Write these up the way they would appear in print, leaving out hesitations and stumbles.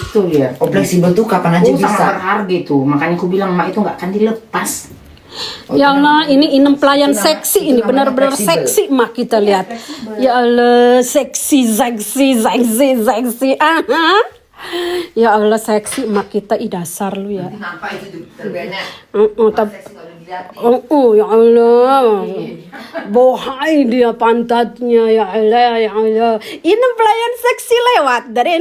itu dia. Oh, fleksibel tuh kapan aja Sangat bisa. berharga itu. Makanya aku bilang mak itu nggak akan dilepas. Ya Allah, ini inem pelayan itu seksi itu ini, namanya benar-benar fleksibel. seksi mak kita lihat. Ya Allah, seksi. Aha. Ya Allah, seksi mak kita. Ih, dasar lu ya. Kenapa itu terbanyak? Ya Allah. Bohai dia pantatnya, ya Allah, ya Allah. Ini pelayan seksi lewat. Deng.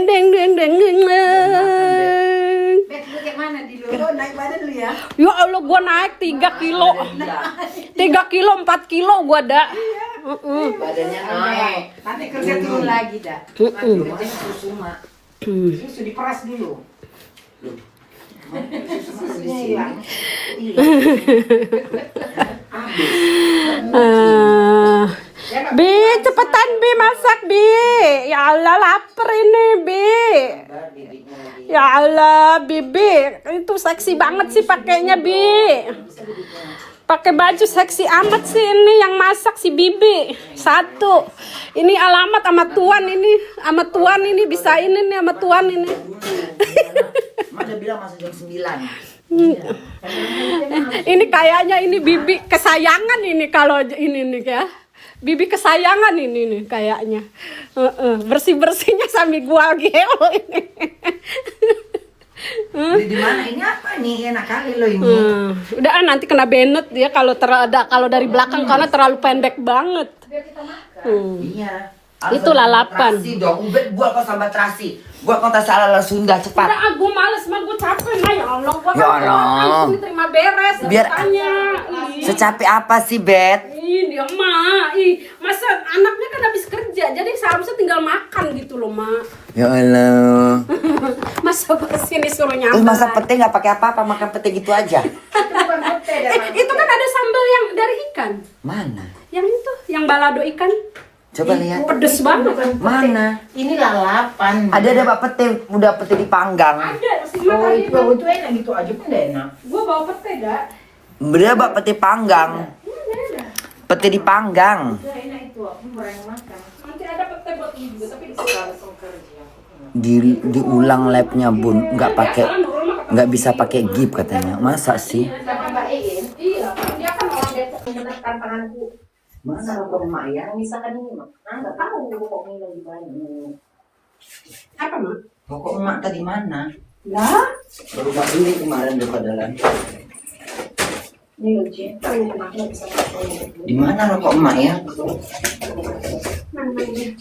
Naik badan lu ya. Ya Allah, gua naik 3 kilo. 3 kilo, 4 kilo gua dah. Badannya naik. Nanti kerja turun lagi dah. Kerjanya susuma. Susu diperas dulu. Bi, cepetan Bi masak Bi. Ya Allah, lapar ini Bi. Ya Allah, Bibi, itu seksi banget sih pakainya Bi. Pakai baju seksi amat sih ini yang masak si Bibi. Satu. Ini alamat sama Tuan ini, sama Tuan ini bisa ini nih sama Tuan ini. Mak udah bilang masuk jam 9. Ini kayaknya ini Bibi kesayangan ini kalau ini nih ya. Bibi kesayangan ini nih kayaknya. Bersih-bersihnya sambil gua geo ini. Di mana ini apa nih? Enak kali lo ini. Udah nanti kena benet dia kalau kalau dari belakang karena terlalu pendek banget. Iya. Itu lalapan. Terasi dong. Ubed buat kau sambat terasi. Buat kau tas ala Sunda cepat. Udah aku males mah gue capek mah ya Allah gua Ya Allah. langsung terima beres Biar- tanya. Secapek apa sih, Bet? Ih, dia mah, masa anaknya kan habis kerja, jadi seharusnya tinggal makan gitu loh, Mak. Ya Allah. Masa gue sini suruh Terus nyamper. masa pete nggak pakai apa-apa, makan pete gitu aja. Itu kan ada sambal yang dari ikan. Mana? Yang itu, yang balado ikan. Coba lihat. Pedes banget. Mana? Ini lalapan. Ada bak pete, udah pete dipanggang. Ada, si Oh Mak itu, tadi. itu enak gitu aja pun udah enak. Gue bawa pete, dah. Udah bak pete panggang. Pete dipanggang. Udah enak itu, aku murah makan. Nanti ada pete buat ini juga, tapi Diulang labnya Bun, nggak bisa pakai gip katanya. Masa sih? Sama Mbak Iin. Iya, dia kan orang Depok yang menekan tanganku. Mana rokok emak ya? Misalkan ini mak. Nggak tahu rokok ini lagi banyak. Apa, Mak? Rokok emak tadi mana? Lah, Baru tak beli kemarin di Padalan. ini loh, Jen. Anaknya bisa pakai. Di mana rokok emak ya? Mana dia?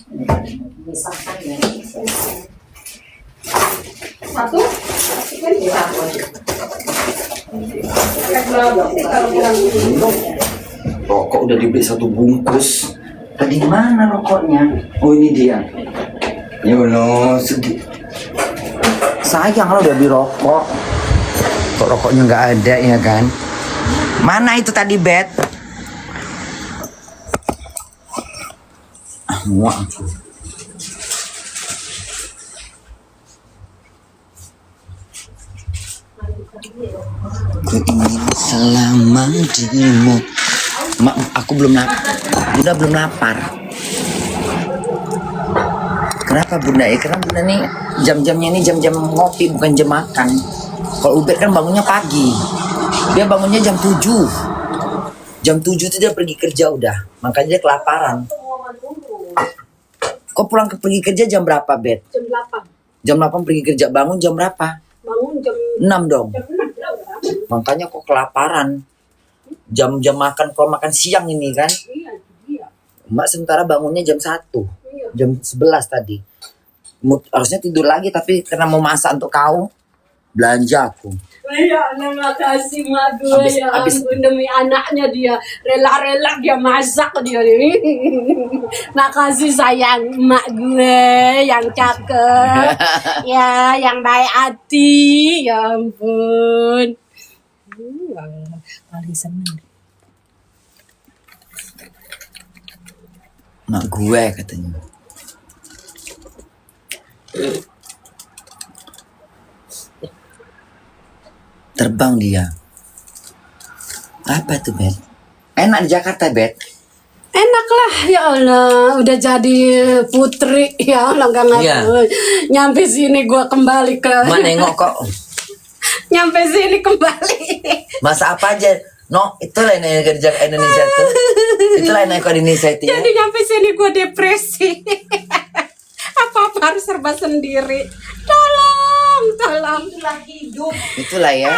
Misalkan ya. Satu kan bisa kalau bilang Rokok udah dibeli 1 bungkus. Tadi mana rokoknya? Oh ini dia. Ya Allah, sedih. Sayang lo udah beli rokok. Kok rokoknya nggak ada ya kan? Mana itu tadi, Bet? Ah, muak. Ku ingin selama dirimu. Mak, aku belum lapar. Kenapa Bunda? Karena Bunda nih jam-jamnya ini jam-jam ngopi bukan jam makan. Kalau Ubed kan bangunnya pagi. Dia bangunnya jam 7. Jam 7 itu dia pergi kerja udah. Makanya dia kelaparan. Kok pergi kerja jam berapa, Bet? jam 8. Jam 8 pergi kerja. Bangun jam berapa? Bangun jam 6 dong. 6 udah. Makanya kok kelaparan. Jam-jam makan, kalau makan siang ini kan. Iya. Mak sementara bangunnya jam 1. Iya. Jam 11 tadi. Harusnya tidur lagi tapi karena mau masak untuk kau, belanja aku. Ya Allah, makasih Mak gue Habis- ya habis- ampun, demi anaknya dia rela-rela dia masak dia ini. Makasih sayang Mak gue yang cakep ya, yang baik hati, ya ampun. Ya Allah, paling seneng. Mak gue katanya. Terbang dia. Apa tuh, Bet? Enak di Jakarta, Bet? Enak enak lah, ya Allah, udah jadi putri, ya Allah nggak ngaku. Iya. Nyampe sini gue kembali ke, Mak nengok kok. nyampe sini kembali. Masa apa aja? No, itulah yang kerja Indonesia tuh. Itulah yang ke Indonesia itu ya. Jadi nyampe sini gue depresi. Apa-apa harus serba sendiri. Tolong. Itulah hidup. Itulah ya.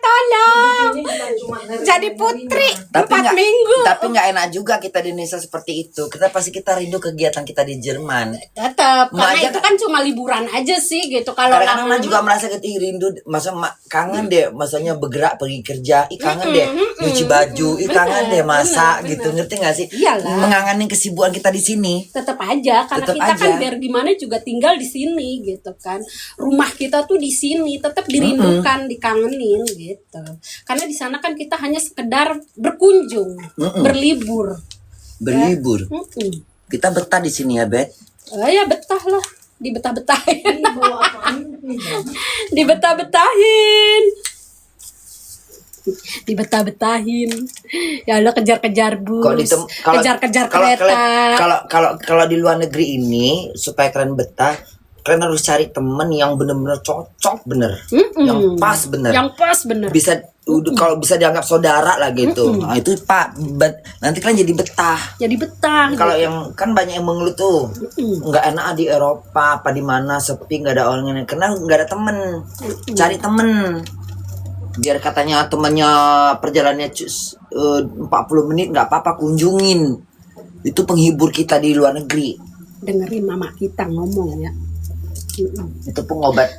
Tolong. Ini bukan cuma Jadi putri Tapi 4 nggak, minggu. tapi nggak enak juga kita di Indonesia seperti itu. Kita rindu kegiatan kita di Jerman. Tetap, karena Mak aja itu kan cuma liburan aja sih gitu. Kalau Kadang-kadang lama- Mak juga merasa gitu, ih rindu, masa Mak kangen deh, masanya bergerak pergi kerja, ih kangen deh nyuci baju, ih kangen deh masak gitu, ngerti nggak sih? Iyalah. Mengangenin kesibukan kita di sini. tetap aja karena Tetep kita kan aja. biar gimana juga tinggal di sini gitu kan, rumah kita tuh di sini tetap dirindukan, dikangenin gitu, karena di sana kan kita hanya sekedar berkunjung, berlibur. Berlibur. Mm-mm. Kita betah di sini ya, Bet. Ya betah lah, dibetah-betahin. Dibetah-betahin. Dibetah-betahin. Ya Allah, kejar-kejar bus, kejar-kejar kereta. Kalau di luar negeri ini supaya kalian betah, kalian harus cari temen yang bener-bener cocok bener, yang pas bener. Yang pas bener. Bisa kalau bisa dianggap saudara lah gitu. Nah, itu Pak, nanti kalian jadi betah. Jadi betah. Kalau yang kan banyak yang mengeluh tuh nggak enak di Eropa apa di mana sepi nggak ada orang yang karena nggak ada temen. Cari temen biar katanya temannya perjalanannya 40 menit nggak apa-apa, kunjungin. Itu penghibur kita di luar negeri. Dengerin mama kita ngomong ya. Itu pengobat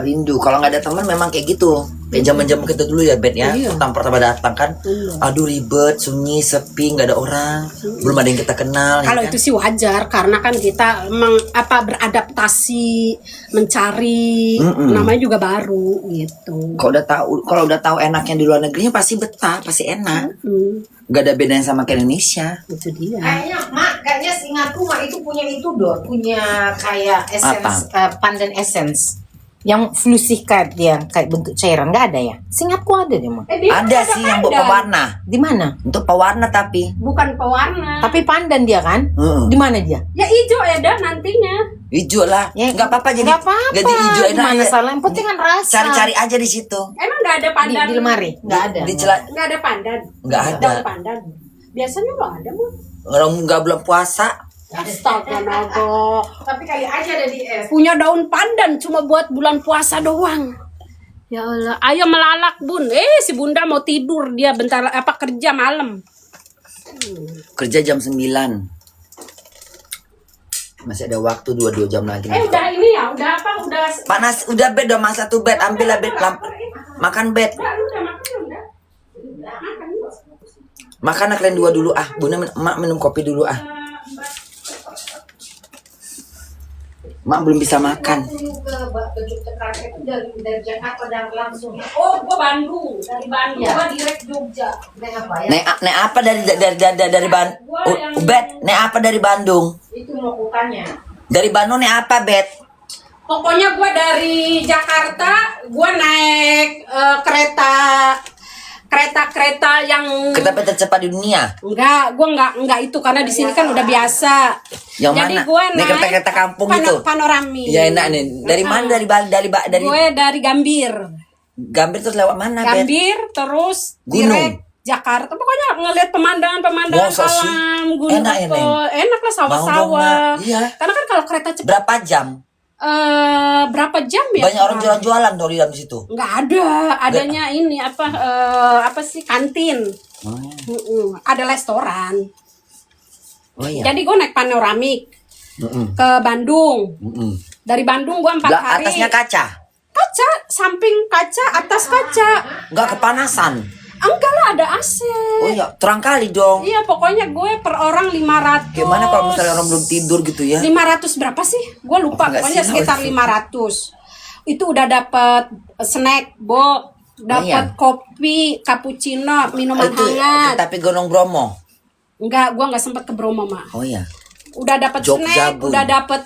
rindu. Kalau nggak ada teman memang kayak gitu. Kayak zaman kita dulu ya, Bet ya. Iya. Pertama datang kan, aduh ribet, sunyi, sepi, nggak ada orang, belum ada yang kita kenal. Kalau ya itu kan? sih wajar karena kan kita beradaptasi, mencari, namanya juga baru gitu. Kalau udah tahu enaknya di luar negerinya pasti betah, pasti enak. Nggak ada bedanya sama ke Indonesia. Itu dia. Kayaknya seingatku Mak itu punya itu dong, punya kayak essence, pandan essence. Yang flusikat dia kayak bentuk cairan, nggak ada ya? Seingatku ada deh Mak. Ada sih yang buat pewarna. Di mana? Untuk pewarna tapi. Bukan pewarna. Tapi pandan dia kan? Heeh. Di mana dia? Ya hijau ya dah nantinya. Hijau lah. Ya, Nggak apa-apa jadi. Nggak apa-apa. Jadi hijau enak. Gimana ya. salah? Yang penting kan rasa. Cari-cari aja di situ. Emang nggak ada pandan? Di lemari? Nggak ada. Di celah. Nggak ada pandan. Nggak ada. Daun pandan. Biasanya lo ada Bu. Orang nggak bulan puasa. Astaga naga. Tapi kali aja ada di es. Punya daun pandan cuma buat bulan puasa doang. Ya Allah, ayo melalak Bun. Si Bunda mau tidur, dia bentar kerja malam. Kerja jam 9. Masih ada waktu 2 jam lagi. Udah ini ya, udah apa? Udah Panas, udah bed dong, masa tuh bed, ambillah bed lamp. Makan bed. udah makan udah. Makan kalian 2 dulu ah. Bunda Mak minum kopi dulu ah. Mak belum bisa makan. Itu dari Jakarta dan langsung. Oh, gua Bandung, dari Bandung, Ya. gua direct Jogja. Naik apa ya? Nek apa dari Bandung? Bet, nek apa dari Bandung? Itu mokukannya. Dari Bandung nek apa, Bet? Pokoknya gua dari Jakarta, gua naik kereta yang Kereta tercepat di dunia. Gua enggak itu karena di sini kan udah biasa. Yang Jadi mana? gua Naik naik kereta kampung itu. Panorami. Ya enak nih. Dari mana? Dari Gue dari Gambir. Gambir terus lewat mana, Bet? Gambir terus Gunung. direct Jakarta. Pokoknya ngelihat pemandangan Masa sih? gunung. Enak ya, Neng? Enak lah Mau dong, sawah-sawah. Mak. Iya. Karena kan kalau kereta cepat Berapa jam? berapa jam ya? Banyak orang jualan-jualan dong di dalam situ. Nggak ada, adanya ini apa sih kantin. Ada restoran. Oh iya. Jadi gue naik panoramik Mm-mm. ke Bandung. Mm-mm. Dari Bandung gue 4 hari. Atasnya kaca. Kaca, samping kaca, atas kaca. Nggak kepanasan. Enggak lah, ada AC. Oh iya, terang kali dong. Iya, pokoknya gue per orang 500. Gimana kalau misalnya orang belum tidur gitu ya? 500 berapa sih? Gue lupa, Apa nggak pokoknya sih? sekitar 500. Itu udah dapet snack, Bo. Dapat iya. kopi, cappuccino, minuman Itu hangat. tapi Gunung Bromo. Enggak, gue nggak sempet ke Bromo, Mak. Oh iya. Udah dapat Jogja, snack, Bun. udah dapat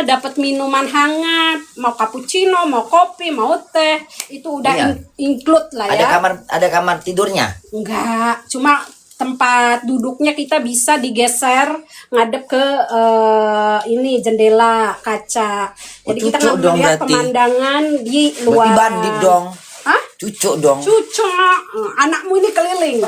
dapat minuman hangat, mau cappuccino, mau kopi, mau teh, itu udah Iya. include lah ya. Ada kamar tidurnya. Enggak, cuma tempat duduknya kita bisa digeser ngadep ke ini jendela kaca. Jadi kita cucuk nggak dong melihat berarti. pemandangan di Berarti luar. bandit dong. Hah? Cucuk dong. Cucuk. Anakmu ini keliling.